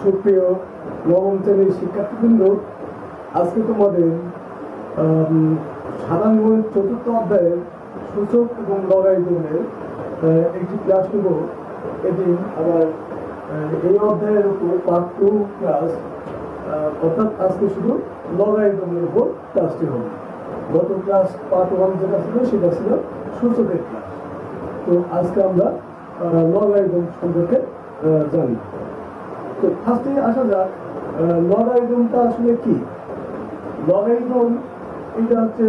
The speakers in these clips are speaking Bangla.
সুপ্রিয় নবম শ্রেণীর শিক্ষার্থীবৃন্দ, আজকে তোমাদের সাধারণ গণিত চতুর্থ অধ্যায়ের সূচক এবং লগারিদমের একটি ক্লাস নেব। এটি আবার এই অধ্যায়ের উপর পার্ট 2 ক্লাস, অর্থাৎ আজকে শুধু লগারিদমের উপর ক্লাসটি হবে। গত ক্লাস পার্ট 1 যেটা ছিল সেটা ছিল সূচকের ক্লাস। তো আজকে আমরা লগারিদম সম্পর্কে জানি। তো ফার্স্টে আসা যাক, লগারিদমটা আসলে কি। লগারিদম এটা হচ্ছে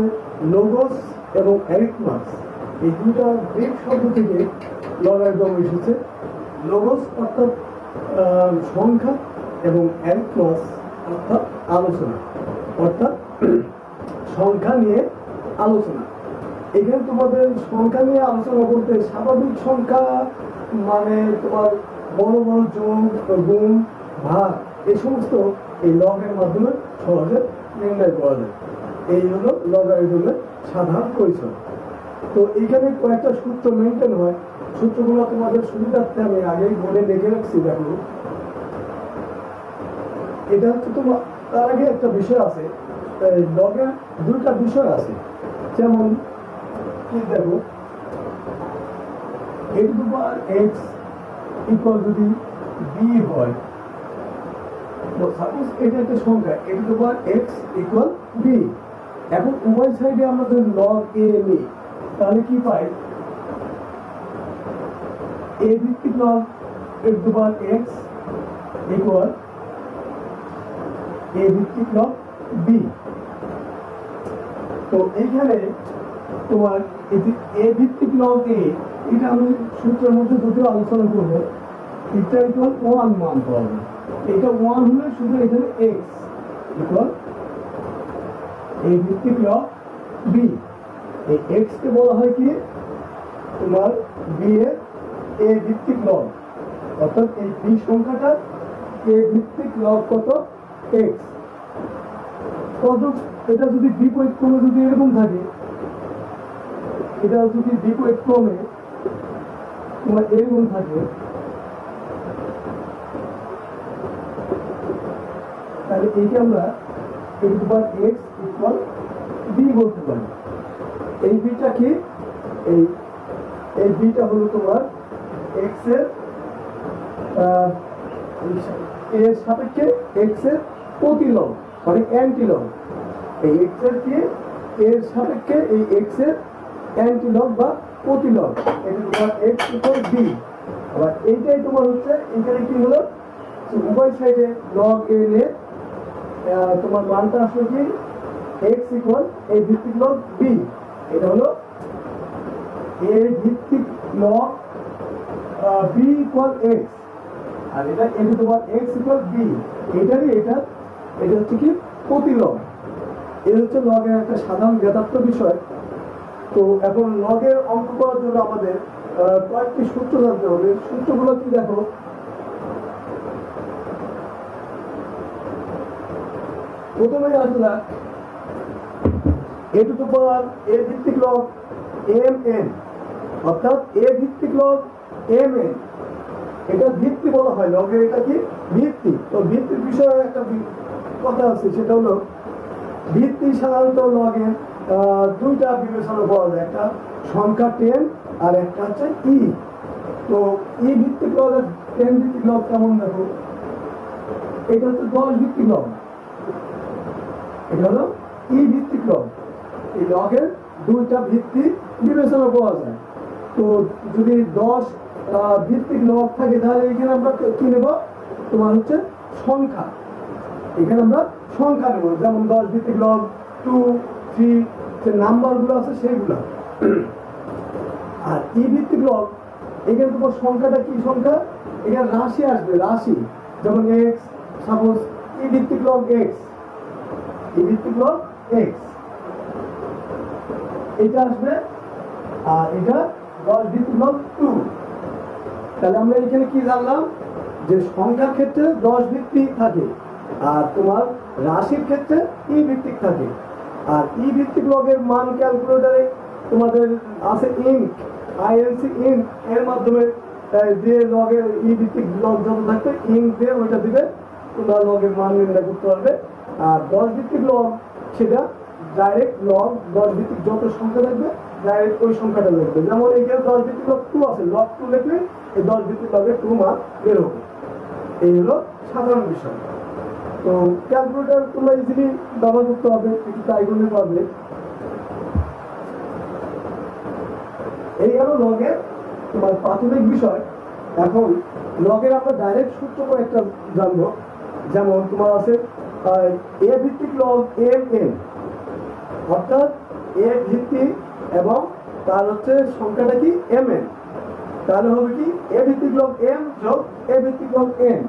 লোগস এবং অ্যারিথমাস, এই দুইটা গ্রিক শব্দ থেকে লগারিদম এসেছে। লোগস অর্থাৎ সংখ্যা এবং অ্যারিথমাস অর্থাৎ আলোচনা, অর্থাৎ সংখ্যা নিয়ে আলোচনা। এখানে তোমাদের সংখ্যা নিয়ে আলোচনা বলতে স্বাভাবিক সংখ্যা মানে তোমার বড় বড় যোগ, গুণ, ভাগ এই সমস্ত এই লগের মাধ্যমে সহজে নির্ণয় করা যায়। এই হলো লগারিদমের সাধারণ পরিচয়। তো এইখানে কয়েকটা সূত্র মেনটেন হয়। সূত্রগুলো তোমাদের সুবিধার্থে আমি আগেই বলে লিখে রাখছি। দেখো, এটা হচ্ছে তোমার তার আগে একটা বিষয় আছে, লগের দুইটা বিষয় আছে। যেমন কি দেখো, x ইকুয়াল যদি b হয়, তো সাপোজ এটা একটা সংখ্যা x ইকুয়াল b। এখন উভয় সাইডে আমরা যদি log a নিই তাহলে কি পাই? a ভিত্তিক log x ইকুয়াল a ভিত্তিক log b। তো এইখানে তোমার a ভিত্তিক log a, এটা আমি সূত্রের মধ্যে যদিও আলোচনা করবো, এটা ইকুয়াল 1 মান পাবো। এটা 1 হলে শুধু এখানে x ইকুয়াল a ভিত্তিক log b। এই x কে বলা হয় কি তোমার b এর a ভিত্তিক log, অর্থাৎ এই b সংখ্যাটা a ভিত্তিক log কত? x। এটা যদি বিপরীত ক্রমে যদি এরকম থাকে, এটা যদি বিপরীত ক্রমে তোমার এরকম থাকে, তাহলে এইটা আমরা x ইকুয়াল b বলতে পারি। এই বিটা কি? এই বিটা হলো তোমার x এর সাপেক্ষে x এর প্রতিলগ, মানে অ্যান্টিলগ। এই x এর কি এর সাপেক্ষে এই x এর অ্যান্টিলগ বা প্রতিলগ, এটা তোমার x ইকুয়াল b। আবার এইটাই তোমার হচ্ছে এখানে কি হলো, উভয় সাইডে log a নিয়ে তোমার মানটা আসলে কি x ইকুয়াল a ভিত্তিক log b। এটা হলো a ভিত্তিক log b ইকুয়াল x, আর এটা তোমার x ইকুয়াল b। এটারই এটা হচ্ছে কি প্রতিলগ। এই হচ্ছে লগের একটা সাধারণ জ্ঞাতার্থ বিষয়। তো এখন লগের অঙ্ক করার জন্য আমাদের কয়েকটি সূত্র জানতে হবে। সূত্রগুলো কি দেখো, প্রথমে আসলে a two the power a ভিত্তিক log mn, অর্থাৎ a ভিত্তিক log mn, এটা ভিত্তি বলা হয় লগের। এটা কি ভিত্তি? তো ভিত্তির বিষয়ে একটা কথা আছে, সেটা হলো ভিত্তি সাধারণত লগের দুইটা বিবেচনা করা যায়, একটা সংখ্যা 10 আর একটা হচ্ছে ই। তো ই ভিত্তিক লগ আর 10 ভিত্তিক লগ কেমন দেখো, এটা হচ্ছে 10 ভিত্তিক লগ, এটা হলো ই ভিত্তিক লগ। এই লগের দুইটা ভিত্তি বিবেচনা করা যায়। তো যদি 10 ভিত্তিক লগ থাকে তাহলে এখানে আমরা কি নেব, তোমার হচ্ছে সংখ্যা। এখানে আমরা সংখ্যা নেব, যেমন 10 ভিত্তিক লগ 2, 3 যে নাম্বারগুলো আছে সেইগুলো। আর ই ভিত্তিক লগ, এখানে তোমার সংখ্যাটা কি সংখ্যা, এখানে রাশি আসবে, রাশি। যেমন x, সাপোজ ই ভিত্তিক লগ x, ই ভিত্তিক লগ x এটা আসবে, আর এটা 10 ভিত্তিক লগ 2। তাহলে আমরা এখানে কি জানলাম, যে সংখ্যার ক্ষেত্রে 10 ভিত্তিক থাকে, আর তোমার রাশির ক্ষেত্রে ই ভিত্তিক থাকে। আর ই ভিত্তিক লগের মান ক্যালকুলেটরে তোমাদের আছে ইনক, এর মাধ্যমে দিয়ে লগের ই ভিত্তিক লগ যত থাকবে ইনক দিয়ে ওইটা দিবে তোমরা লগের মান নির্ণয় করতে পারবে। আর 10 ভিত্তিক লগ সেটা ডাইরেক্ট লগ 10 ভিত্তিক যত সংখ্যা থাকবে ডাইরেক্ট ওই সংখ্যাটা লিখবে। যেমন এখানে 10 ভিত্তিক লগ 2 আছে, লগ 2 লিখলে এই 10 ভিত্তিক লগের 2 মান বের হবে। এই হলো সাধারণ বিষয়। তো ক্যালকুলেটর তোমরা ইজিলি ব্যবহার করতে হবে, একটু ট্রাই করলে পারবে। এই হলো লগের তোমার প্রাথমিক বিষয়। এখন লগের আমরা ডাইরেক্ট সূত্র কয়েকটা জানবো। যেমন তোমার আছে এ ভিত্তিক লগ এম এন, অর্থাৎ এ ভিত্তিক এবং তার হচ্ছে সংখ্যাটা কি এম এন, তাহলে হবে কি এ ভিত্তিক লগ এম যোগ এ ভিত্তিক লগ এন।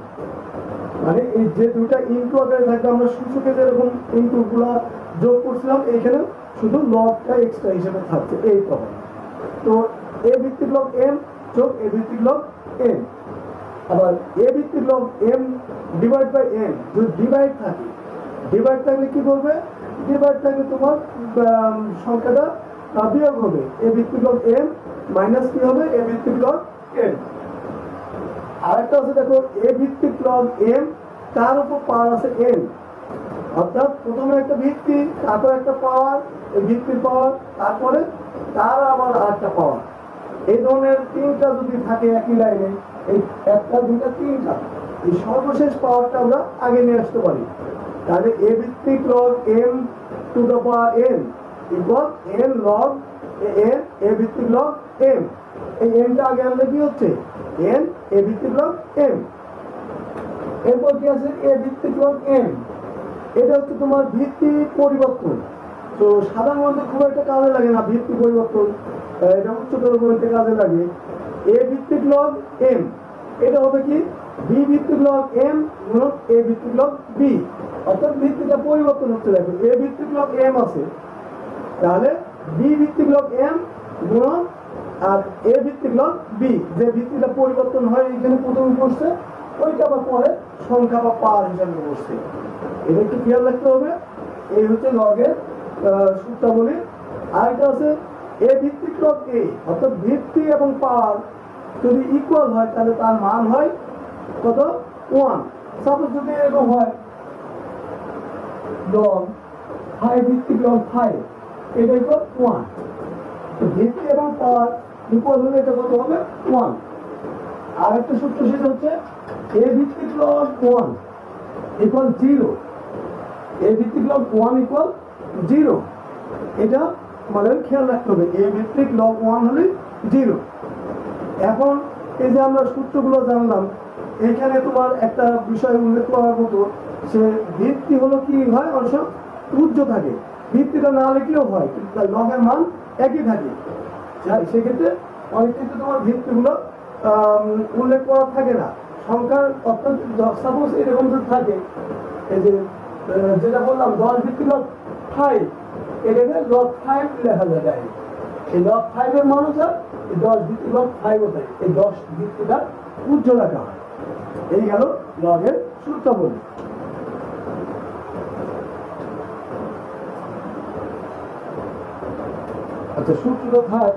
মানে এই যে দুইটা ইনটু আকারে থাকবে, আমরা সূচকে যেরকম ইনটু গুলা যোগ করছিলাম এখানে শুধু লগটা এক্সট্রা হিসেবে থাকছে এই তখন। তো এ ভিত্তিক লগ এম যোগ এ ভিত্তিক লগ এন। আবার এ ভিত্তিক log M divide by N, যদি ডিভাইড থাকে, ডিভাইড থাকলে কি করবে, ডিভাইড থাকলে তোমার সংখ্যাটা বিয়োগ হবে, এ ভিত্তিক লগ এম মাইনাস কি হবে এ ভিত্তিক লগ এন। আরেকটা আছে দেখো এ ভিত্তিক লগ এম, তার উপর পাওয়ার আছে এন, অর্থাৎ প্রথমে একটা ভিত্তি, তারপর একটা পাওয়ার, এই ভিত্তির পাওয়ার, তারপরে তার আবার আরেকটা পাওয়ার। এই ধরনের তিনটা যদি থাকে একই লাইনে, এই একটা দুইটা তিনটা, এই সর্বশেষ পাওয়ারটা আমরা আগে নিয়ে আসতে পারি। তাহলে এ ভিত্তিক log M to the power N equal N log N A ভিত্তিক লগ এম। এই এনটা আগে আনলে কি হচ্ছে এন এ ভিত্তিক লগ এম। এরপর কি আছে এ ভিত্তিক লগ এম, এটা হচ্ছে তোমার ভিত্তি পরিবর্তন। তো সাধারণত খুব একটা কাজে লাগে না ভিত্তি পরিবর্তন, এটা উচ্চতর গণিতে কাজে লাগে। এ ভিত্তিক লগ এম, এটা হবে কি বি ভিত্তিক লগ এম গুণন এ ভিত্তিক লগ বি, অর্থাৎ ভিত্তিটা পরিবর্তন হচ্ছে। দেখো এ ভিত্তিক লগ এম আছে, তাহলে বি ভিত্তিক লগ এম গুণন আর এ ভিত্তিক লগ বি, যে ভিত্তিটা পরিবর্তন হয় এখানে প্রথমে বসছে, ওইটা আবার পরে সংখ্যা বা পাওয়ার হিসাবে বসছে। এটা একটু খেয়াল রাখতে হবে। এই হচ্ছে লগের সূত্রাবলী। আরেকটা আছে এ ভিত্তিক লগ এ, অর্থাৎ ভিত্তি এবং পাওয়ার যদি ইকুয়াল হয় তাহলে তার মান হয় কত 1। সাপোজ যদি এরকম হয় লগ 5 ভিত্তিক লগ 5, এটা ইকুয়াল 1। তো ভিত্তি এবং পাওয়ার ইকুয়াল হলে এটা কত হবে 1। আর একটা সূত্র সেটা হচ্ছে এ ভিত্তিক লগ 1 ইকুয়াল 0, এ ভিত্তিক লগ 1 ইকুয়াল 0। এটা আমাদের খেয়াল রাখতে হবে, এ ভিত্তিক লগ 1 হলে 0। এখন এই যে আমরা সূত্রগুলো জানলাম, এখানে তোমার একটা বিষয় উল্লেখ করার মতো, সে ভিত্তি হলো কি হয় অবশ্য উচ্চ থাকে, ভিত্তিটা না লিখলেও হয় কিন্তু তার লগের মান একই থাকে। সেক্ষেত্রে অনেক ক্ষেত্রে তোমার ভিত্তিগুলো উল্লেখ করা থাকে না সংখ্যার, অর্থাৎ সাপোজ এরকম যদি থাকে, এই যে যেটা বললাম 10 ভিত্তিক লগ 5, এটাকে লগ 5 লেখা যায়। এই লগ 5 এর মান হচ্ছে এই 10 ভিত্তিক লগ 5 হতে, এই 10 ভিত্তিটা উচ্চ রাখা হয়। এই গেল লগের সূত্রাবলী। আচ্ছা, সূত্রটা থাক।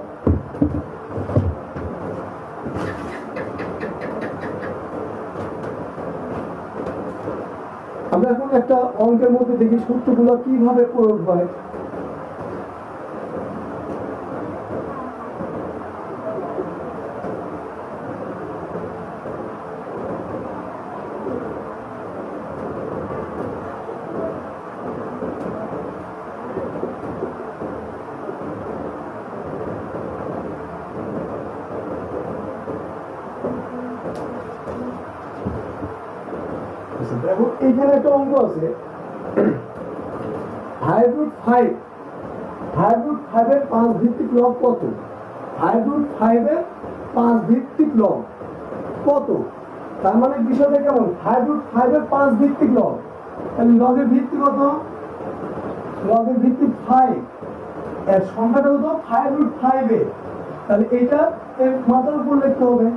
আমরা এখন একটা অঙ্কের মধ্যে দেখি সূত্রগুলো কিভাবে প্রয়োগ হয়। দেখো এইখানে একটা অঙ্ক আছে 5√5, 5√5 এর 5 ভিত্তিক লব কত? 5√5 এর 5 ভিত্তিক লব কত? তার মানে বিষয়টা কেমন? 5√5 এর 5 ভিত্তিক লব, তাহলে লগের ভিত্তি কত? লগের ভিত্তি 5, এর সংখ্যাটা কত? 5√5 এর, তাহলে এটা এর মাত্রার উপর লিখতে হবে।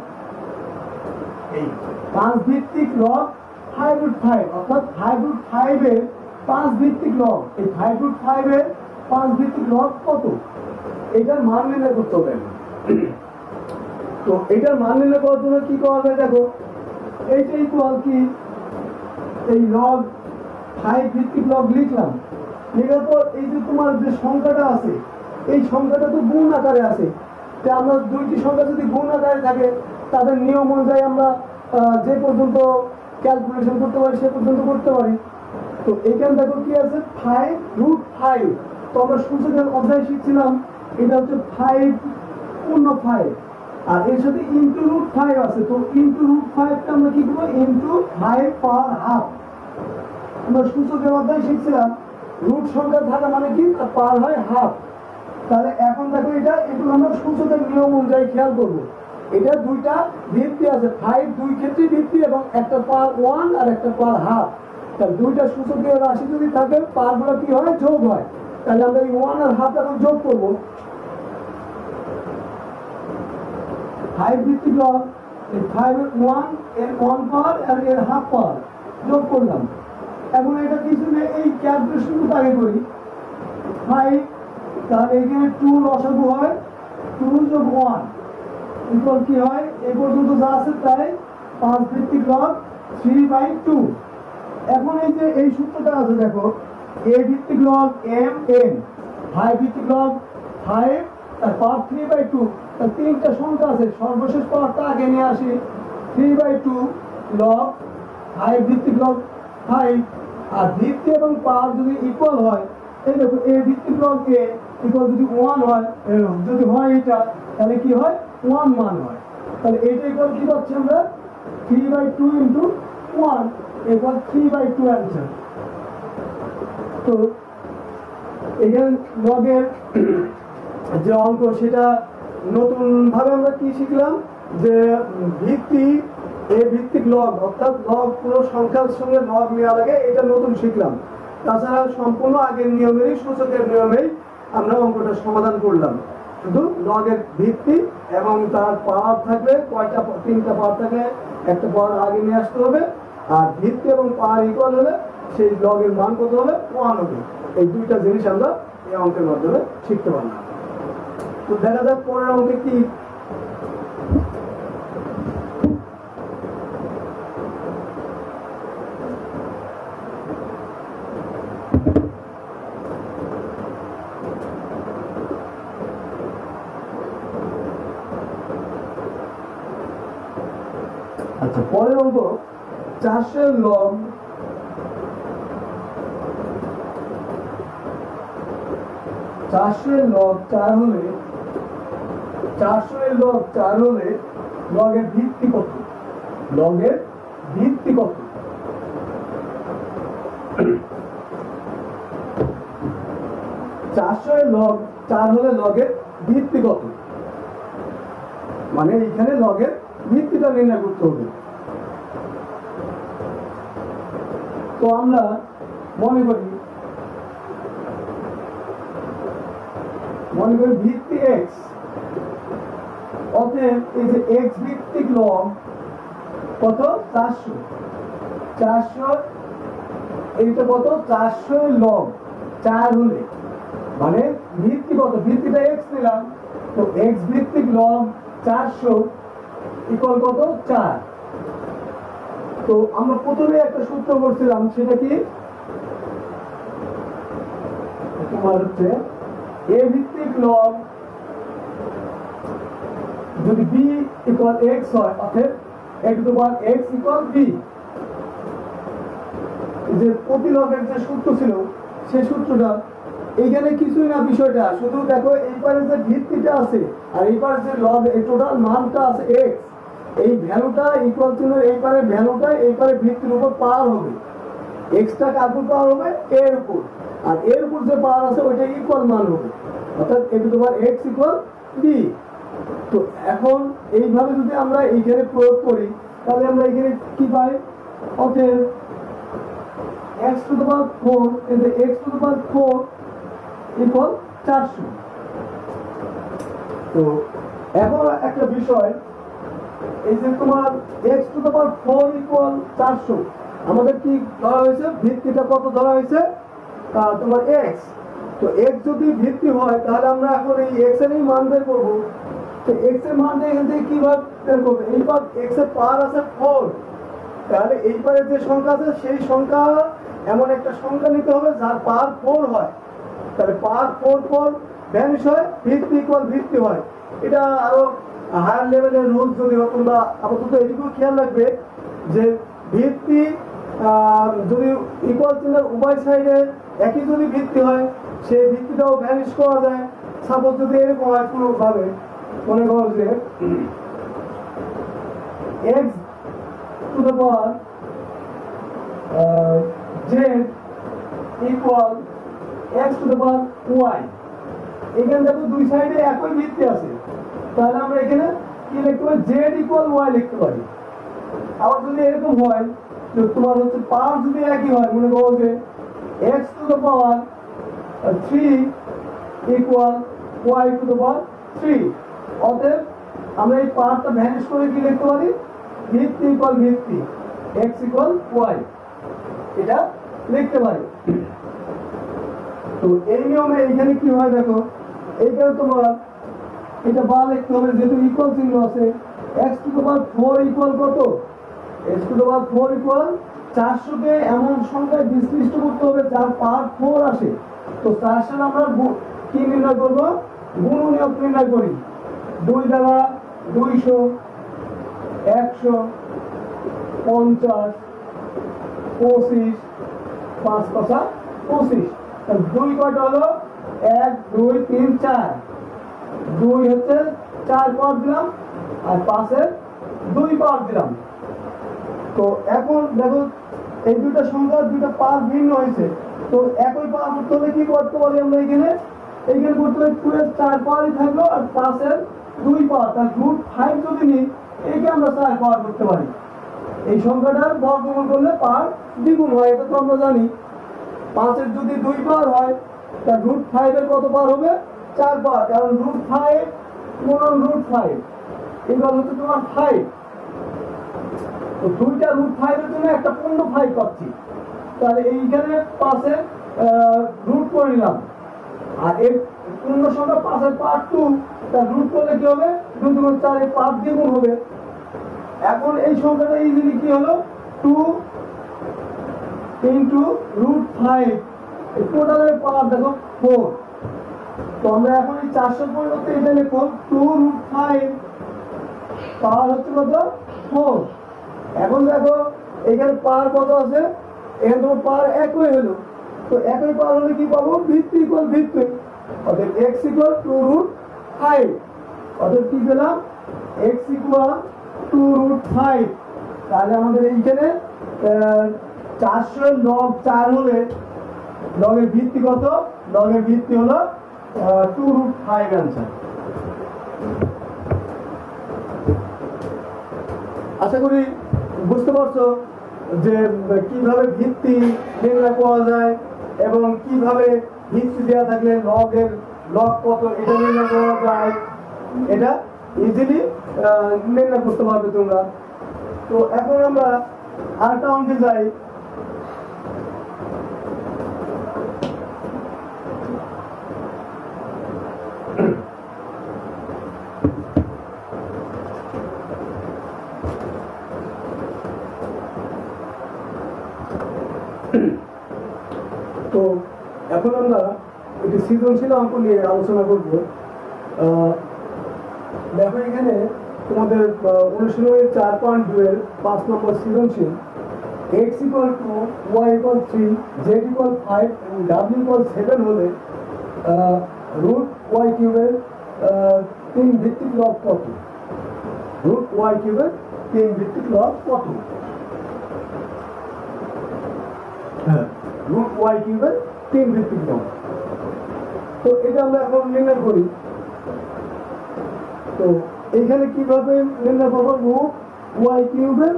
এই 5 ভিত্তিক লব 5√5, অর্থাৎ 5√5 এর 5 ভিত্তিক লব, এই 5√5 এর 5 ভিত্তিক লব কত? এটার মান নির্ণয় করতে হবে। তো এটার মান নির্ণয় করার জন্য কি করা যায়? দেখো এইটা ইকুয়াল কি এই লগ 5 ভিত্তিক লগ লিখলাম, লেখার পর এই যে তোমার যে সংখ্যাটা আছে এই সংখ্যাটা তো গুণ আকারে আছে। তো আমরা দুইটি সংখ্যা যদি গুণ আকারে থাকে তাদের নিয়ম অনুযায়ী আমরা যে পর্যন্ত ক্যালকুলেশন করতে পারি সে পর্যন্ত করতে পারি। তো এইখানে দেখো কি আছে 5√5। তো আমরা সূচকের অধ্যায় শিখছিলাম এটা হচ্ছে 5 পূর্ণ 5 আর এর সাথে ইনটু √5 আছে। তো ইনটু √5 টা আমরা কি করব ইনটু 5 পাওয়ার হাফ। আমরা সূচকের অধ্যায় শিখছিলাম রুট সংখ্যা থাকা মানে কি তার পাওয়ার হয় হাফ। তাহলে এখন দেখো এগুলো আমরা সূচকের নিয়ম অনুযায়ী খেয়াল করব। এটা দুইটা ভিত্তি আছে, 5 দুই ক্ষেত্রে ভিত্তি এবং একটা পাওয়ার 1 আর একটা পাওয়ার হাফ। তাহলে দুইটা সূচকের রাশি যদি থাকে পাওয়ারগুলো কি হয় যোগ হয়। তাহলে আমরা এই 1 আর হাফ এখন যোগ করব। 5 ভিত্তিক লগ এই 5 এর 1 এর 1 পাওয়ার আর এর হাফ পাওয়ার যোগ করলাম। এখন এটা কিছু নেই, এই ক্যালকুলেশনটা আগে করি। 5 তাহলে এখানে 2 লসাগু হয়, 2 যোগ 1 ইকুয়াল কি হয় এই পর্যন্ত যা আছে তাই 5 ভিত্তিক লগ 3/2। এখন এই যে এই সূত্রটা আছে দেখো a ভিত্তিক লগ m n, 5 ভিত্তিক লগ 5 আর পাওয়ার 3/2। তার তিনটা সংখ্যা আছে, সর্বশেষ পাওয়ারটা আগে নিয়ে আসি 3/2 লগ 5 ভিত্তিক লগ 5। আর ভিত্তি এবং পাওয়ার যদি ইকুয়াল হয় এই দেখো a ভিত্তিক লগ a ইকুয়াল যদি 1 হয় যদি হয় এটা তাহলে কি হয় 1 মান হয়। তাহলে এটা ইকুয়াল কি পাচ্ছি আমরা 3/2 ইনটু 1 ইকুয়াল 3/2 অ্যান্সার। তো এখানে লগের যে অঙ্ক সেটা নতুন ভাবে আমরা কি শিখলাম যে ভিত্তি এ ভিত্তিক লগ অর্থাৎ লগ পুরো সংখ্যার সঙ্গে লগ নেওয়া লাগে, এটা নতুন শিখলাম। তাছাড়া সম্পূর্ণ আগের নিয়মেরই সূচকের নিয়মেই আমরা অঙ্কটা সমাধান করলাম। শুধু লগের ভিত্তি এবং তার পাওয়ার থাকলে কয়টা, তিনটা পাওয়ার থাকলে একটা পাওয়ার আগে নিয়ে আসতে হবে। আর ভিত্তি এবং পাওয়ার ইকুয়াল হলে সেই লগের মান কত হবে 1 হবে। এই দুইটা জিনিস আমরা এই অঙ্কের মাধ্যমে শিখতে পারলাম। তো দেখা যাক পরের অঙ্কে কি। আচ্ছা পরের অঙ্ক 400 এর লগ 400 এর লগ 4 হলে 400 এর লগ 4 হলে লগের ভিত্তি কত? লগের ভিত্তি কত? 400 এর লগ 4 হলে লগের ভিত্তি কত? মানে এখানে লগের ভিত্তিটা নির্ণয় করতে হবে। তো আমরা মনে করি ভিত্তি x, অতএব এই যে x ভিত্তিক লগ কত 400, 400 এইটা কত 400 এর লগ 4 হলে মানে ভিত্তি কত, ভিত্তিটা x নিলাম। তো x ভিত্তিক লগ 400 ইকুয়াল কত 4। তো আমরা প্রথমে একটা সূত্র করছিলাম সেটা কি তোমার হচ্ছে a ভিত্তিক লগ যদি b ইকুয়াল x হয় অতএব a two the power x equal b। যে প্রতিলগের যে সূত্র ছিল সেই সূত্রটা এইখানে কিছুই না, বিষয়টা শুধু দেখো এই পারে যে ভিত্তিটা আছে আর এই পারে যে লগ এই টোটাল মানটা আছে x, এই ভ্যালুটা ইকুয়াল ছিল এই পারে ভ্যালুটা এই পারে ভিত্তির উপর পাওয়ার হবে। এক্সটা কার উপর পাওয়ার হবে এর উপর, আর এর উপর যে পাওয়ার আছে ওইটা ইকুয়াল মান হবে অর্থাৎ a two the power x equal b। তো এখন এইভাবে যদি আমরা এইখানে প্রয়োগ করি তাহলে আমরা এখানে কি পাই অতএব x two the power 4 into x two the power 4 equal 400। তো এখন একটা বিষয় এই যে তোমার x two the power 4 equal 400 আমাদের কি ধরা হয়েছে, ভিত্তিটা কত ধরা হয়েছে তোমার x। তো x যদি ভিত্তি হয় তাহলে আমরা এখন এই x এর মান বের করব। তো x এর মান এখান থেকে কিভাবে বের করব, এই পার x এর পাওয়ার আছে 4, তাহলে এই পারে যে সংখ্যা আছে সেই সংখ্যা এমন একটা সংখ্যা নিতে হবে যার পাওয়ার 4 হয়, তাহলে পাওয়ার 4 ভ্যানিশ হয়, ভিত্তি ইকুয়াল ভিত্তি হয়। এটা আরো হায়ার লেভেলের রুল, যদি তোমরা আপাতত এটুকু খেয়াল রাখবে যে ভিত্তি যদি ইকুয়াল চিহ্নের উভয় সাইডে একই যদি ভিত্তি হয় সেই ভিত্তিটাও ভ্যানিশ করা যায়। সাপোজ যদি এরকম হয় কোনোভাবে, মনে করো যে x two the power z equal x two the power y, এখানে দেখো দুই সাইডে একই ভিত্তি আছে, তাহলে আমরা এখানে কি লিখতে পারি, z ইকুয়াল y লিখতে পারি। আবার যদি এরকম হয় যে তোমার হচ্ছে পাওয়ার যদি একই হয়, মনে করো যে x two the power 3 equal y two the পাওয়ার 3, অতএব আমরা এই পাওয়ারটা ভ্যানিশ করে কি লিখতে পারি, ভিত্তি ইকুয়াল ভিত্তি, x ইকুয়াল y, এটা লিখতে পারি। তো এই নিয়মে এখানে কি হয় দেখো, এইখানে তোমার এটা বা লিখতে হবে, যেহেতু ইকুয়াল চিহ্ন আছে, x two the power 4 equal কত, x two the power 4 equal 400 কে এমন সংখ্যায় বিশ্লিষ্ট করতে হবে যার পাওয়ার 4 আসে। তো 400 আমরা কি নির্ণয় করব, গুণনীয়ক নির্ণয় করি। 2 দ্বারা 200, 100, 50, 25, 5 5 25, 2 কয়টা হলো, 1 2 3 4, 2 হচ্ছে 4 পাওয়ার দিলাম আর 5 এর 2 পাওয়ার দিলাম। তো এখন দেখো এই দুইটা সংখ্যা দুইটা পাওয়ার ভিন্ন হয়েছে, তো একই পাওয়ার করতে হলে কি করতে পারি আমরা, এইখানে করতে হলে 2 এর 4 পাওয়ারই থাকলো আর 5 এর 2 পাওয়ার, তার √5 যদি নিই এইকে আমরা 4 পাওয়ার করতে পারি। এই সংখ্যাটার বর্গমূল করলে পাওয়ার দ্বিগুণ হয়, এটা তো আমরা জানি। 5 এর যদি 2 পাওয়ার হয় তার √5 এর কত পাওয়ার হবে, 4 পাওয়ার, কারণ √5 গুণন √5 এগুলো হচ্ছে তোমার 5। তো দুইটা √5 এর জন্য একটা পূর্ণ 5 পাচ্ছি, তাহলে এইখানে 5 এর রুট করে নিলাম, আর এই পূর্ণ সংখ্যা 5 এর পাওয়ার 2, তার রুট করলে কি হবে, 2 × 4 এর পাওয়ার দ্বিগুণ হবে। এখন এই সংখ্যাটা ইজিলি কি হলো, 2 × √5, এই টোটালের পাওয়ার দেখো 4। তো আমরা এখন এই 400 পরিবর্তে এটা লিখব 2√5, পাওয়ার হচ্ছে কত, 4। এখন দেখো এখানে পাওয়ার কত আছে, এখানে তোমার পাওয়ার একই হলো, তো একই পাওয়ার হলে কি পাবো, ভিত্তি ইকুয়াল ভিত্তি, অর্থাৎ x ইকুয়াল 2√5, অর্থাৎ কি পেলাম, x ইকুয়াল 2√5। তাহলে আমাদের এইখানে 400 লগ 4 হলে লগের ভিত্তি কত, লগের ভিত্তি হলো 2√5 অ্যান্সার। আশা করি বুঝতে পারছো যে কিভাবে ভিত্তি নির্ণয় করা যায় এবং কিভাবে ভিত্তি দেওয়া থাকলে লগের লগ কত এটা নির্ণয় করা যায়, এটা ইজিলি নির্ণয় করতে পারবে তোমরা। তো এখন আমরা আরেকটা অঙ্কে যাই। তো এখন আমরা একটি সৃজনশীল অঙ্ক নিয়ে আলোচনা করব। দেখো এখানে তোমাদের অনুশীলনের 4.2 এর 5 নম্বর সৃজনশীল, x equal 2, y equal 3, z equal 5 এবং w ইকুয়াল 7 হলে √y কিউবের 3 ভিত্তিক লব কত, √y কিউবের 3 ভিত্তিক লব কত, হ্যাঁ √y কিউবের 3 ভিত্তিক লব। তো এটা আমরা এখন নির্ণয় করি। তো এইখানে কিভাবে নির্ণয় করবো, √y কিউবের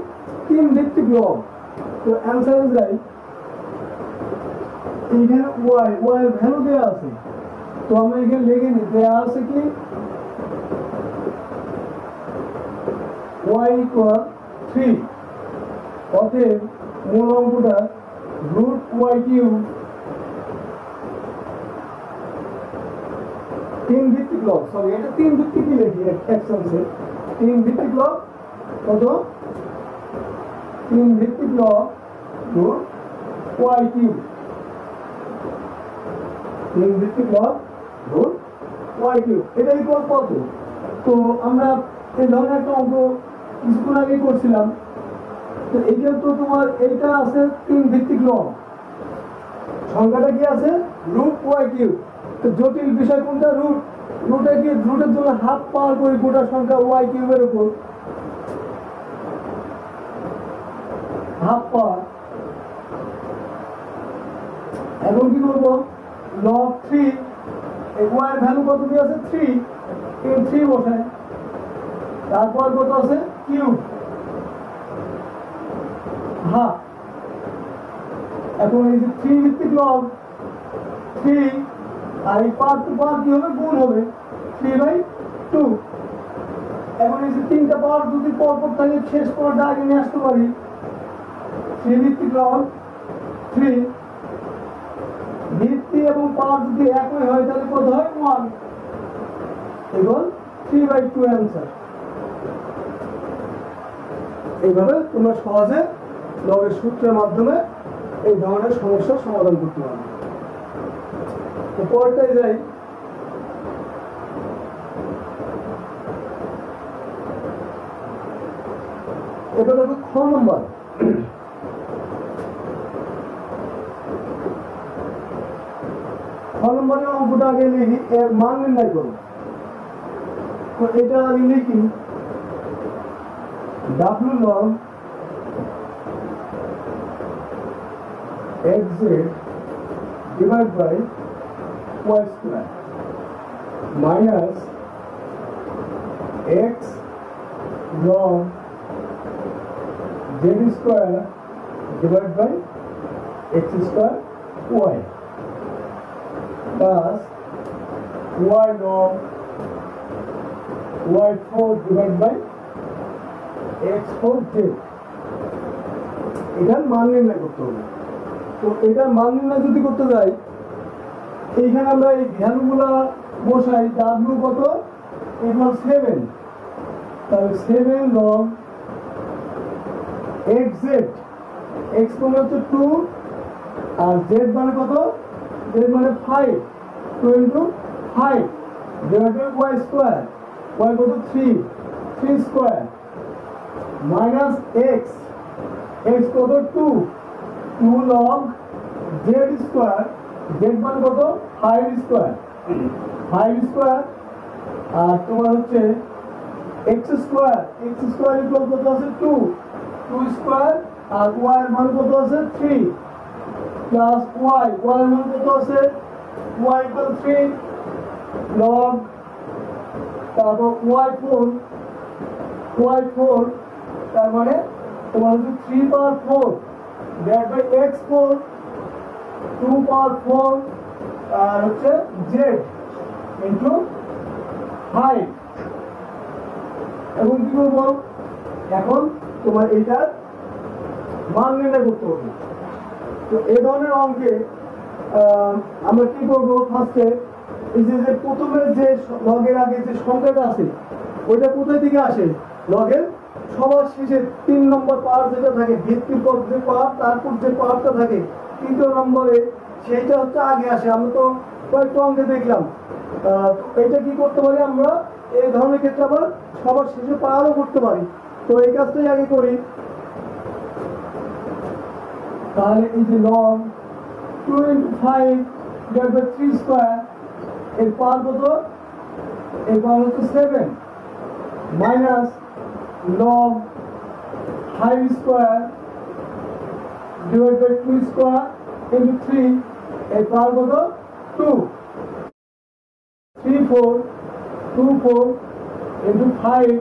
3 ভিত্তিক লব। তো অ্যান্সার ইজ রাইট। এইখানে y এর ভ্যালু দেওয়া আছে, তো আমরা এখানে লিখে নিই, দেওয়া আছে কি y ইকুয়াল 3, অতএব মূল অঙ্কটা √y কিউব 3 ভিত্তিক লব, সরি এটা 3 ভিত্তিকই লিখি, 3 ভিত্তিক লব কত 3 ভিত্তিক লব রুট ওয়াই কিউব, 3 ভিত্তিক লব রুট ওয়াই কিউব, এটা ইকুয়াল কত? তো আমরা এই ধরনের একটা অঙ্ক কিছুক্ষণ আগে করছিলাম। তো এইটা তো তোমার এইটা আছে 3 ভিত্তিক লব, সংখ্যাটা কি আছে রুট ওয়াই কিউব। তো জটিল বিষয় কোনটা? রুট। রুটের জন্য হাফ পাওয়ার করি গোটা সংখ্যা ওয়াই কিউবের উপর, হাফ পাওয়ার। এখন কি করবো? লব 3, এই ওয়াই এর ভ্যালু কত দিয়ে আছে 3, এই 3 বসায়, তারপর কত আছে কিউব হাফ। এখন এই যে 3 ভিত্তিক লব 3 আর এই পাওয়ার টু পাওয়ার কি হবে? গুণ হবে 3/2। এখন এই যে 3টা পাওয়ার যদি পরপর থাকে শেষ পাওয়ারটা আগে নিয়ে আসতে পারি। 3 ভিত্তিক লব 3, ভিত্তি এবং পাওয়ার যদি একই হয় তাহলে কত হয়? 1। এবার 3/2 অ্যান্সার। এইভাবে তোমরা সহজে লগের সূত্রের মাধ্যমে এই ধরনের সমস্যার সমাধান করতে পারবে। তো পরেরটাই যাই। এটা দেখো খ নম্বর। খ নম্বরের অঙ্কটা আগে লিখি, এর মান নির্ণয় করো। তো এটা আমি লিখি W log xz divided by y square minus x log z square divided by x square y plus y log y4 divided by x4 z। এটার মান নির্ণয় করতে হবে। তো এটার মান নির্ণয় যদি করতে যাই, এইখানে আমরা এই ভ্যালুগুলা বসাই। ডাব্লিউ কত? ইকুয়াল 7, তাহলে 7 লগ xz, x মানে হচ্ছে 2 আর z মানে কত? z মানে 5, 2 into 5 divided by y square, y কত? 3 square minus x কত? 2 log z square, z মানে কত? 5 square আর তোমার হচ্ছে x square ইকুয়াল কত আছে? 2 square আর y এর মান কত আছে? 3 প্লাস y এর মান কত আছে? y ইকুয়াল 3 log, তারপর y4 তার মানে তোমার হচ্ছে 3 power 4 divided by x4 2 power 4 আর হচ্ছে z into 5। এখন কি করবো? এখন তোমার এইটার মান নির্ণয় করতে হবে। তো এই ধরনের অঙ্কে আমরা কি করবো? ফার্স্টে এই যে প্রথমে যে লগের আগে যে সংখ্যাটা আছে ওইটা কোথায় থেকে আসে? লগের সবার শেষে 3 নম্বর পাওয়ার যেটা থাকে, ভিত্তির পর যে পাওয়ার, তারপর যে পাওয়ারটা থাকে 3 নম্বরে, সেইটা হচ্ছে আগে আসে। আমরা তো কয়েকটা অঙ্কে দেখলাম। এটা কি করতে পারি আমরা? এই ধরনের ক্ষেত্রে আবার সবার শেষে পাওয়ারও করতে পারি। তো এই কাজটাই আগে করি। তাহলে এই যে log 2 into 5 divided by 3 square, এর পাওয়ার কত? এর পাওয়ার হচ্ছে 7 minus log 5 square divided by 2 square into 3, এর পাওয়ার কত? 2 into 5,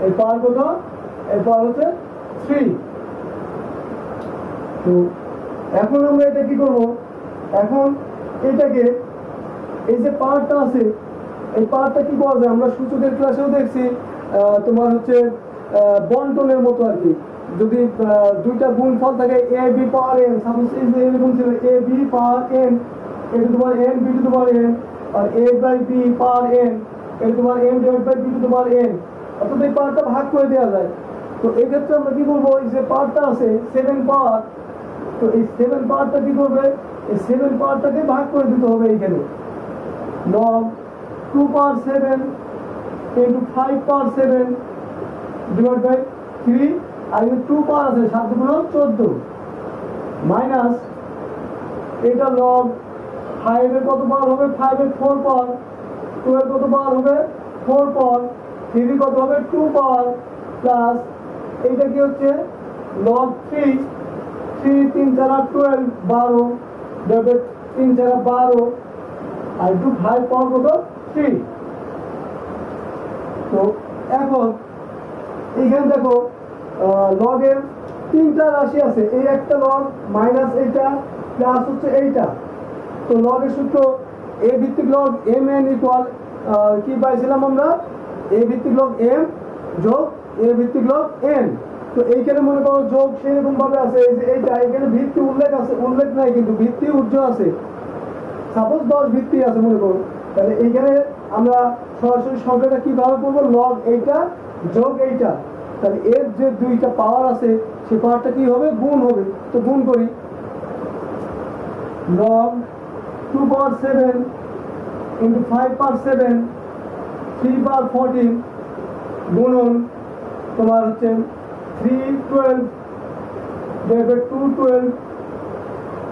এর পাওয়ার কত? এর পাওয়ার হচ্ছে 3। তো এখন আমরা এটা কি করব? এখন এটাকে এই যে পাওয়ারটা আছে এই পাওয়ারটা কি করা যায়? আমরা সূচকের ক্লাসেও দেখছি তোমার হচ্ছে বন্টনের মতো আর কি। যদি দুইটা গুণফল থাকে a b power n, suppose এই যে এরকম ছিল a b power n a to the power n b to the power n আর a by b power n a to the power n divide by b to the power n, অর্থাৎ এই পাওয়ারটা ভাগ করে দেওয়া যায়। তো এই ক্ষেত্রে আমরা কি করবো, এই যে পাওয়ারটা আছে 7 পাওয়ার, তো এই 7 পাওয়ারটা কি করবে, এই 7 পাওয়ারটাকে ভাগ করে দিতে হবে এইখানে। log 2 power 7 into 5 power 7 divided by 3, আর এই 2 পাওয়ার আছে 7 গুণ 14 মাইনাস এটা log 5 এর কত পাওয়ার হবে, 5 এর 4 পাওয়ার, 2 এর কত পাওয়ার হবে 4 পাওয়ার, 3 কত হবে 2 পাওয়ার, প্লাস এইটা কি হচ্ছে log 3, 3 3 4 12 12 ডিভাইড 3 4 12 আর 2 5 পাওয়ার কত 3। তো এখন এইখানে দেখো লগের 3টা রাশি আছে, এই একটা লগ মাইনাস এইটা প্লাস হচ্ছে এইটা। তো লগের সূত্র a ভিত্তিক লগ mn ইকুয়াল কি পাইছিলাম আমরা, a ভিত্তিক লগ m যোগ a ভিত্তিক লগ n। তো এইখানে মনে করো যোগ সেরকম ভাবে আছে, এই যে এইটা এখানে ভিত্তি উল্লেখ আছে, উল্লেখ নাই কিন্তু ভিত্তি উজ্জ্ব আছে, সাপোজ 10 ভিত্তি আছে মনে করো, তাহলে এইখানে আমরা সরাসরি সংখ্যাটা কিভাবে করবো, লগ এইটা যোগ এইটা, তাহলে এর যে দুইটা পাওয়ার আছে সেই পাওয়ারটা কি হবে, গুণ হবে। তো গুণ করি, log 2 power 7 into 5 power 7 3 power 14 গুণন তোমার হচ্ছে 3 12 divided by 2 12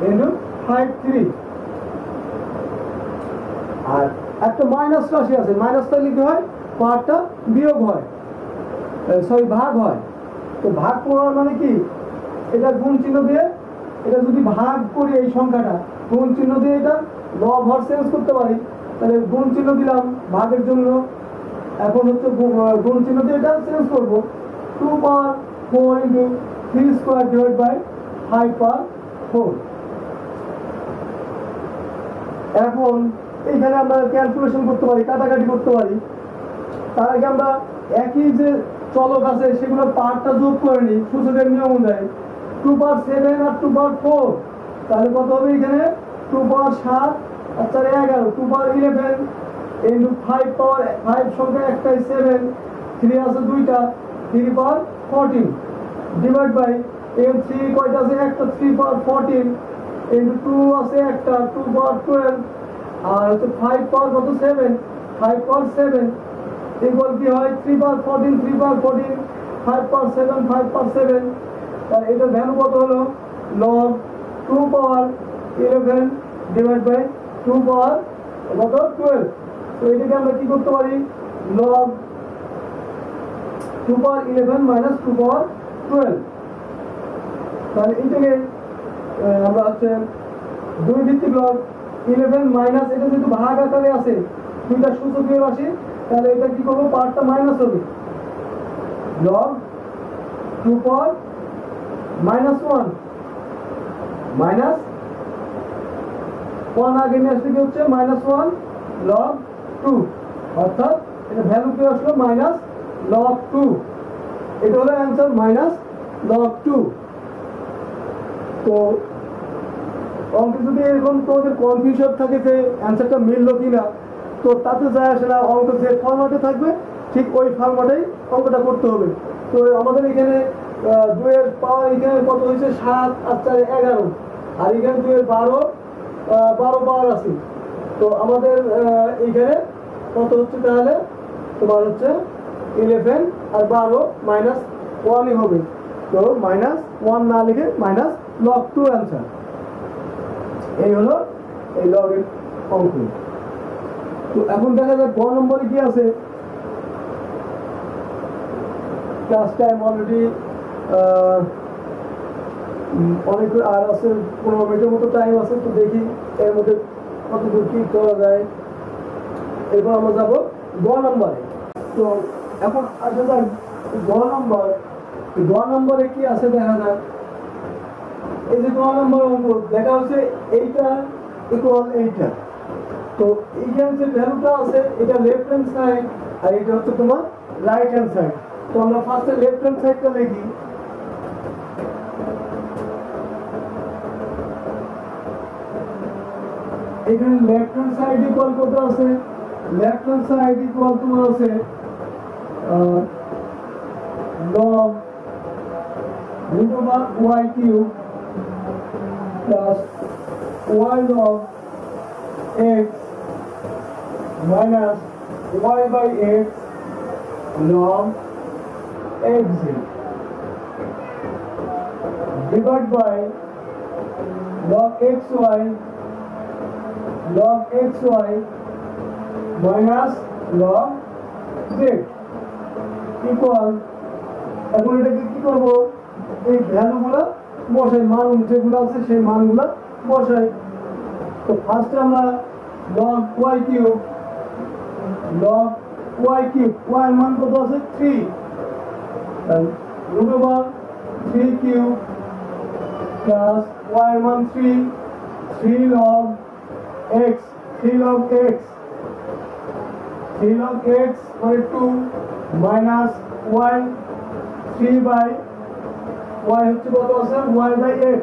into 5 3, আর একটা মাইনাস রাশি আছে, মাইনাসটা লিখতে হয় পাওয়ারটা বিয়োগ হয়, সরি ভাগ হয়। তো ভাগ করার মানে কি, এটা গুণ চিহ্ন দিয়ে এটা যদি ভাগ করি এই সংখ্যাটা গুণ চিহ্ন দিয়ে এটা লব হর চেঞ্জ করতে পারি, তাহলে গুণ চিহ্ন দিলাম ভাগের জন্য, এখন হচ্ছে গুণ চিহ্ন দিয়ে এটা চেঞ্জ করবো, 2 power 4 into 3 square divided by 5 power 4। এখন এইখানে আমরা ক্যালকুলেশন করতে পারি, কাটাকাটি করতে পারি, তার আগে আমরা একই যে চলক আছে সেগুলোর পাওয়ারটা যোগ করে নিই সূচকের নিয়ম অনুযায়ী, 2 power 7 আর 2 power 4, তাহলে কত হবে এখানে 2 power 7 আর 4 11, 2 power 11 into 5 power 5 সংখ্যা একটাই 7, 3 আছে দুইটা 3 power 14 ডিভাইড বাই এই 3 কয়টা আছে একটা 3 power 14 into 2 আছে একটা 2 power 12 আর হচ্ছে 5 power কত 7, 5 power 7 ইকুয়াল কি হয় 3 power 14 3 power 14 5 power 7 5 power 7, তাহলে এটার ভ্যালু কত হলো log 2 power 11 divide by 2 power কত 12। তো এটাকে আমরা কি করতে পারি, log 2 power 11 minus 2 power 12, তাহলে এইটাকে আমরা হচ্ছে দুই ভিত্তিক log 11 মাইনাস এটা যেহেতু ভাগ আকারে আছে দুইটা সূচকীয় রাশি, তাহলে এটা কি করবো পাওয়ারটা মাইনাস হবে, log 2 power minus 1 minus 1 আগে নিয়ে আসলে কি হচ্ছে -1 log 2, অর্থাৎ এটা ভ্যালু কি আসলো মাইনাস log 2, এটা হলো অ্যান্সার মাইনাস log 2। তো অঙ্কে যদি এরকম তোমাদের কনফিউশন থাকে যে অ্যান্সারটা মিললো কিনা, তো তাতে যায় আসে না, অঙ্ক যে ফরম্যাটে থাকবে ঠিক ওই ফরম্যাটেই অঙ্কটা করতে হবে। তো আমাদের এখানে 2 এর পাওয়ার এখানে কত হয়েছে 7 আর 4 11, আর এখানে 2 এর 12 পাওয়ার আছে, তো আমাদের এইখানে কত হচ্ছে তাহলে তোমার হচ্ছে 11 আর 12 মাইনাস 1ই হবে, তো -1 না লিখে মাইনাস log 2 অ্যান্সার। এই হলো এই লগের অঙ্ক। তো এখন দেখা যায় গ নম্বরে কি আছে, ক্লাস টাইম অলরেডি অনেক আর আছে 15 মিনিটের মতো টাইম আছে, তো দেখি এর মধ্যে কতদূর কি করা যায়। এরপর আমরা যাবো গ নম্বরে। তো এখন আসা যাক গ নম্বরে কি আছে দেখা যাক। এই যে গ নম্বর অঙ্ক দেখা হচ্ছে এইটা ইকুয়াল এইটা, তো এইখানে যে ভ্যালুটা আছে এটা লেফট হ্যান্ড সাইড আর এটা হচ্ছে তোমার রাইট হ্যান্ড সাইড। তো আমরা ফার্স্টে লেফট হ্যান্ড সাইডটা লিখি, এখানে লেফট হ্যান্ড সাইড ইকুয়াল কত আছে, লেফট হ্যান্ড সাইড ইকুয়াল তোমার আছে log root over y cube plus y log x minus y by x log xz divided by log xy minus log z equal এখন এটাকে কি করব এই ভ্যালুগুলো বসাই মান যেগুলো আছে সেই মানগুলো বসাই তো ফার্স্টে আমরা log y cube y এর মান কত আছে 3 তাহলে root over 3 cube plus y এর মান 3 log x 3 log x মানে 2 minus y 3 by y হচ্ছে কত আছে y by x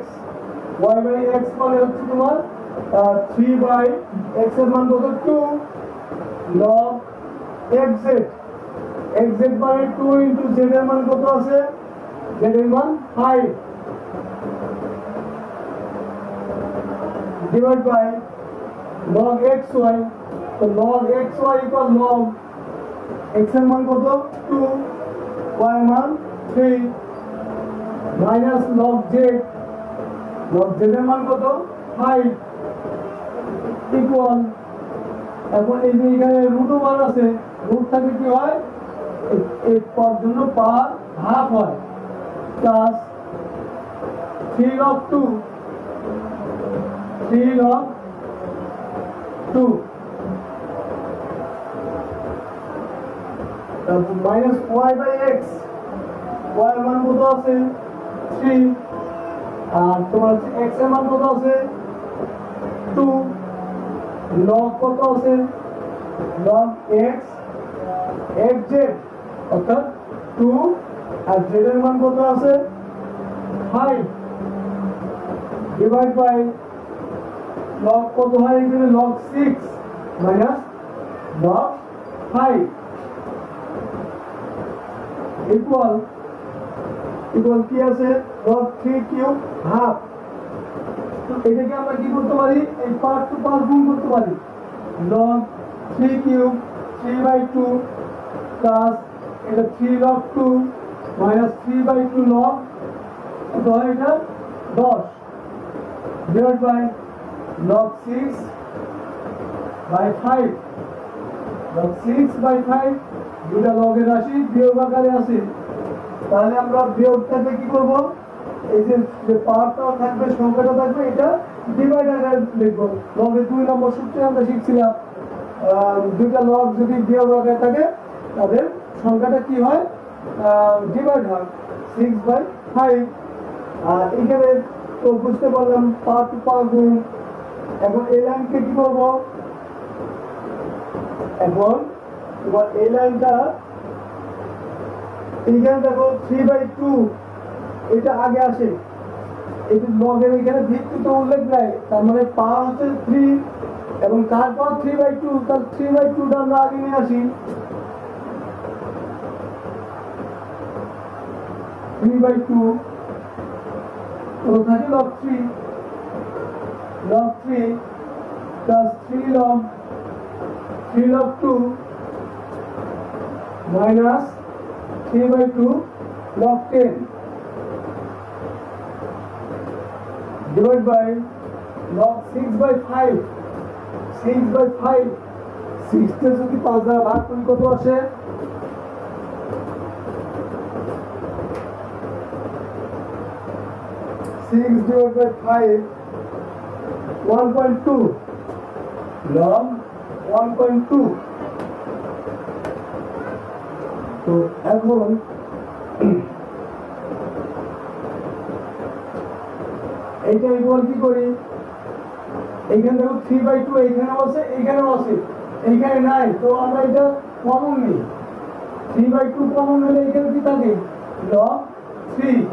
মানে হচ্ছে তোমার 3 by x এর মান কত 2 log xz মানে 2 into z এর মান কত আছে z এর মান 5 divided by log xy তো log xy equal log x এর মান কত 2 y এর মান 3 minus log z এর মান কত 5 equal এখন এই যে এখানে রুট ওভার আছে রুট থাকে কি হয় এই পদ জন্য পাওয়ার হাফ হয় প্লাস 3 log 2 তারপর minus y by x y এর মান কত আছে 3 আর তোমার x এর মান কত আছে 2 log কত আছে log x xz অর্থাৎ 2 আর z এর মান কত আছে 5 ডিভাইড বাই log কত হয় এখানে log 6 minus log 5 equal কি আছে log 3 cube half তো এটাকে আমরা কি করতে পারি এই পার্ট টু পার্ট গুণ করতে পারি log 3 cube 3 by 2 plus এটা 3 log 2 minus 3 by 2 log কত হয় এটা 10 divided by log 6 by 5 log 6 by 5 দুটা লগের রাশি বিয়োগ আকারে আছে তাহলে আমরা বিয়োগটাকে কি করব এই যে পাওয়ারটা থাকবে সংখ্যাটা থাকবে এটা ডিভাইড আকারে লিখব লগের 2 নম্বর সূত্রে আমরা শিখছিলাম দুইটা লগ যদি বিয়োগ আকারে থাকে তাদের সংখ্যাটা কি হয় ডিভাইড হয় 6 by 5 আর এখানে তো বুঝতে পারলাম পাওয়ার টু পাওয়ার গুণ এখন এই লাইনকে কি করব এখন এবার এই লাইনটা এইখানে দেখো 3 by 2 এটা আগে আসে এটা লগের এখানে ভিত্তিতে উল্লেখ নাই তার মানে পাওয়ার হচ্ছে 3 এবং তারপর 3 by 2 তার 3 by 2 টা আমরা আগে নিয়ে আসি 3 by 2 তো থাকে log 3 plus 3 log 2 minus 3 by 2 log 10 divided by log 6 by 5 6 তে যদি 5 দ্বারা ভাগ করি কত আসে 6 divided by 5 1.2 log 1.2 তো এখন এইটা ইকুয়াল কি করি এইখানে দেখো 3 by 2 এইখানেও আছে এইখানে নাই তো আমরা এটা কমন নিই 3 by 2 কমন নিলে এইখানে কি থাকে log 3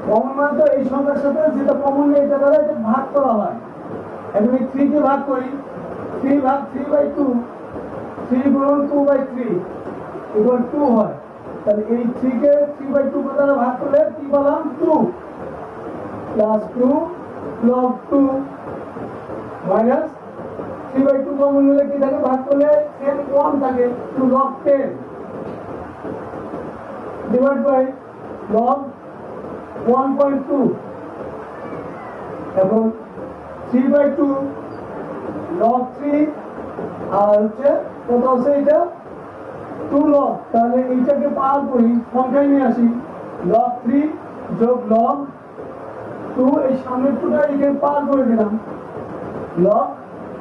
কমন মানে তো এই সংখ্যার সাথে যেটা কমন নেই এটা দ্বারা এটা ভাগ করা হয় এখন এই 3 কে ভাগ করি 3 ভাগ 3 by 2 3 গুণন 2 by 3 equal 2 হয় তাহলে এই 3 কে 3/2 দ্বারা ভাগ করলে কি পেলাম 2 প্লাস 2 log 2 মাইনাস 3/2 কমন নিলে কি থাকে ভাগ করলে সেম 1 থাকে 2 log 10 ডিভাইড বাই log 1.2 এখন 3/2 log 3 আর হচ্ছে কত আছে এটা 2 log তাহলে এইটাকে পার করি সংখ্যায় নিয়ে আসি log 3 যোগ log 2 এই সামনের টুটা এখানে পার করে দিলাম log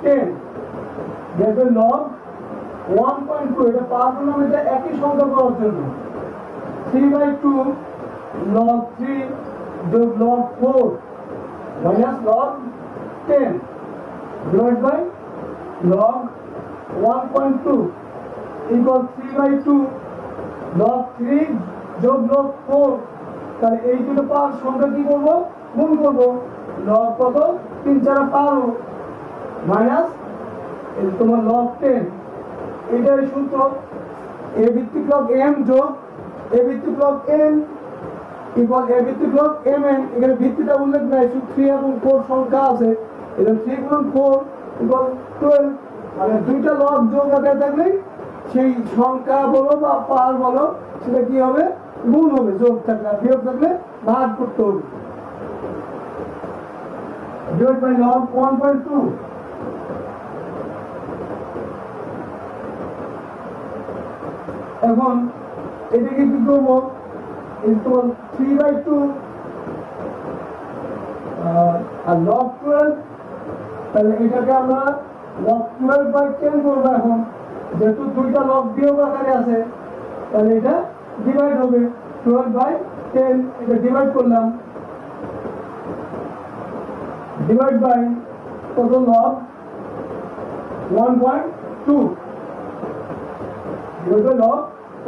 10 দেখবে log 1.2 এটা পার করলাম এটা একই সংখ্যা করার জন্য 3/2 log 3 যোগ log 4 minus log 10 divided by log 1.2 equal 3/2 log 3 যোগ log 4 তাহলে এই দুটো পাওয়ার সংখ্যা কি করব গুণ করব log কত 3 4 12 মাইনাস এই তোমার log 10 এটাই সূত্র a ভিত্তিক log m যোগ a ভিত্তিক log n equal a ভিত্তিক log mn এখানে ভিত্তিটা উল্লেখ নাই শুধু 3 এবং 4 সংখ্যা আছে এখানে 3 গুণ 4 equal 12 মানে দুইটা log যোগ আকারে থাকলে সেই সংখ্যা বলো বা পার বলো সেটা কি হবে গুণ হবে যোগ থাকলে আর বিয়োগ থাকলে ভাগ করতে হবে divided by log 1.2 এখন এটাকে কি করব এই তো 3/2 আর log 12 তাহলে এটাকে আমরা log 12/10 করব এখন যেহেতু দুইটা log বিয়োগ আকারে আছে তাহলে এটা ডিভাইড হবে 12/10 এটা ডিভাইড করলাম ডিভাইড বাই কত log 1.2 ডিভাইড বাই log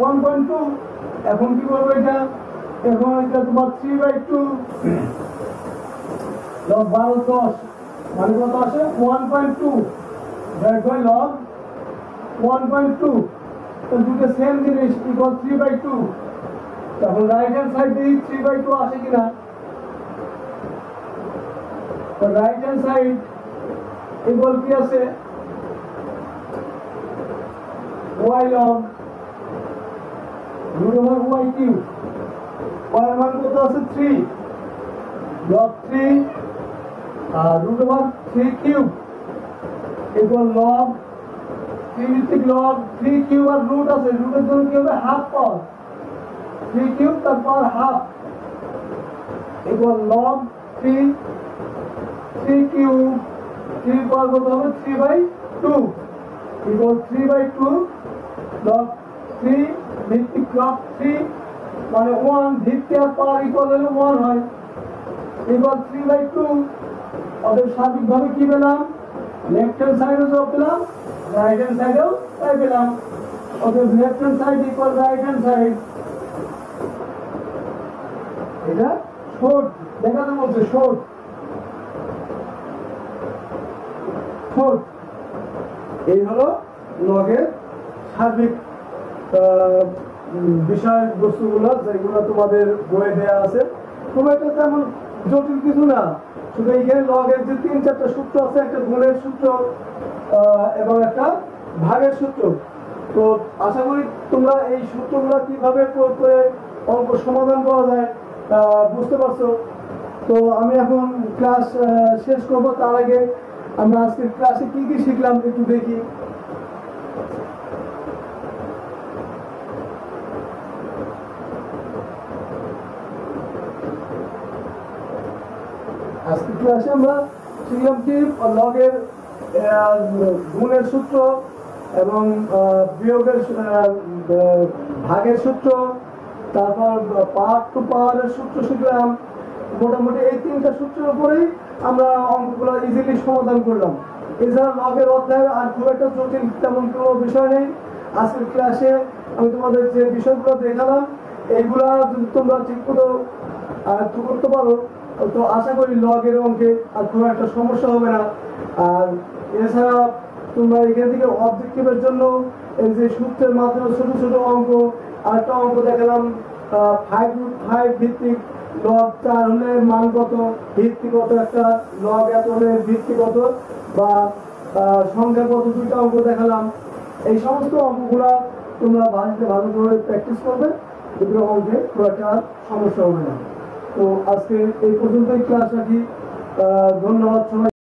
1.2 এখন কি করব এটা এখন এটা তোমার 3/2 log 12 10 মানে কত আসে 1.2 ডিভাইড বাই log 1.2 তো দুটো সেম জিনিস ইকুয়াল 3/2 তখন রাইট হ্যান্ড সাইড দিয়ে 3/2 আসে কিনা তো রাইট হ্যান্ড সাইড ইকুয়াল কি আছে y log root over y cube y এর মান কত আছে 3 log 3 root over 3 cube equal log 3 ভিত্তিক log 3 cube আর root আছে root এর জন্য কি হবে হাফ পাওয়ার 3 cube তার power half equal log 3 cube 3 পাওয়ার কত হবে 3/2 equal 3/2 log 3 ভিত্তিক log 3 মানে 1 ভিত্তি আর পাওয়ার ইকুয়াল হলে 1 হয় equal 3/2 অতএব স্বাভাবিকভাবে কি পেলাম লেফট হ্যান্ড সাইডও যোগ পেলাম রাইট হ্যান্ড সাইডও তাই পেলাম অতএব left hand side equal right hand side এটা শর্ট দেখাতে বলছে শর্ট এই হলো লগের সার্বিক বিষয়বস্তুগুলো যেগুলো তোমাদের বইয়ে দেওয়া আছে খুব একটা তেমন জটিল কিছু না শুধু এইখানে লগের যে 3-4টা সূত্র আছে একটা গুণের সূত্র এবং একটা ভাগের সূত্র তো আশা করি তোমরা এই সূত্রগুলো কিভাবে প্রয়োগ করে অঙ্ক সমাধান করা যায় বুঝতে পারছো তো আমি এখন ক্লাস শেষ করব তার আগে আমরা আজকের ক্লাসে কি কি শিখলাম একটু দেখি আজকের ক্লাসে আমরা শিখলাম কি লগের গুণের সূত্র এবং বিয়োগের ভাগের সূত্র তারপর পাওয়ার টু পাওয়ারের সূত্র শিখলাম মোটামুটি এই 3টা সূত্রের উপরেই আমরা অঙ্কগুলো ইজিলি সমাধান করলাম এছাড়া লগের অধ্যায়ের আর খুব একটা জটিল তেমন কোনো বিষয় নেই আজকের ক্লাসে আমি তোমাদের যে বিষয়গুলো দেখালাম এইগুলা যদি তোমরা ঠিক মতো আয়ত্ত করতে পারো তো আশা করি লগের অঙ্কে আর কোনো একটা সমস্যা হবে না আর এছাড়া তোমরা এখান থেকে অবজেক্টিভের জন্য এই যে সূত্রের মাধ্যমে ছোট ছোট অঙ্ক আরেকটা অঙ্ক দেখালাম 5 ভিত্তিক লগ 4 হলে মান কত, ভিত্তি কত, একটা লগ এত হলে ভিত্তি কত, বা সংখ্যা কত, দুইটা অঙ্ক দেখালাম। এই সমস্ত অঙ্কগুলা তোমরা বাড়িতে ভালো করে প্র্যাকটিস করবে, দুটো অঙ্কে খুব একটা সমস্যা হবে না। তো আজকে এই পর্যন্তই ক্লাস রাখি। ধন্যবাদ সবাই।